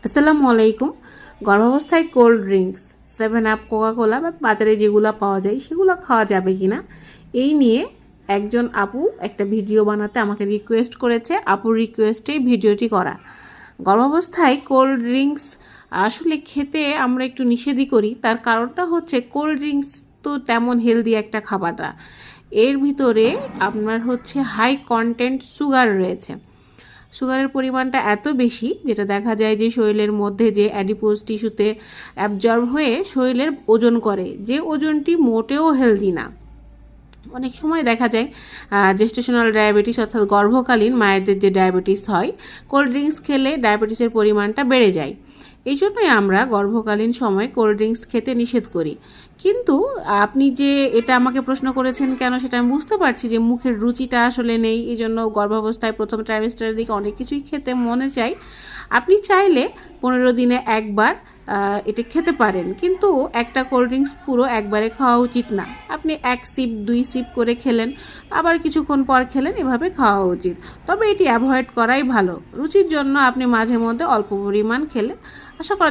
আসসালামু আলাইকুম। গর্ভাবস্থায় কোল্ড ড্রিঙ্কস 7 আপ, কোকা-কোলা বা বাজারে যেগুলো পাওয়া যায় সেগুলো খাওয়া যাবে কিনা এই নিয়ে একজন আপু একটা ভিডিও বানাতে আমাকে রিকোয়েস্ট করেছে। আপুর রিকোয়েস্টেই ভিডিওটি করা। গর্ভাবস্থায় কোল্ড ড্রিঙ্কস আসলে খেতে আমরা একটু নিষেধই করি। তার কারণটা হচ্ছে কোল্ড ড্রিঙ্কস তো তেমন হেলদি একটা খাবার না। এর ভিতরে আপনার হচ্ছে হাই কন্টেন্ট সুগার রয়েছে। সুগারের পরিমাণটা এত বেশি যেটা দেখা যায় যে শরীরের মধ্যে যে অ্যাডিপোজ টিস্যুতে অ্যাবজর্ব হয়ে শরীরের ওজন করে, যে ওজনটি মোটেও হেলদি না। অনেক সময় দেখা যায় জেস্টেশনাল ডায়াবেটিস অর্থাৎ গর্ভকালীন মায়েদের যে ডায়াবেটিস হয়, কোল্ড ড্রিঙ্কস খেলে ডায়াবেটিসের পরিমাণটা বেড়ে যায়। এই জন্যই আমরা গর্ভকালীন সময় কোল্ড ড্রিঙ্কস খেতে নিষেধ করি। কিন্তু আপনি যে এটা আমাকে প্রশ্ন করেছেন কেন, সেটা আমি বুঝতে পারছি যে মুখের রুচিটা আসলে নেই। এই জন্য গর্ভাবস্থায় প্রথম ট্রাইমেস্টারের দিকে অনেক কিছুই খেতে মনে চাই। আপনি চাইলে 15 দিনে একবার এটা খেতে পারেন, কিন্তু একটা কোল্ড ড্রিঙ্কস পুরো একবারে খাওয়া উচিত না। আপনি 1 সিপ 2 সিপ করে খেলেন, আবার কিছুক্ষণ পর খেলেন, এভাবে খাওয়া উচিত। তবে এটি অ্যাভয়েড করাই ভালো। রুচির জন্য আপনি মাঝে মধ্যে অল্প পরিমাণ খেলে আশা করা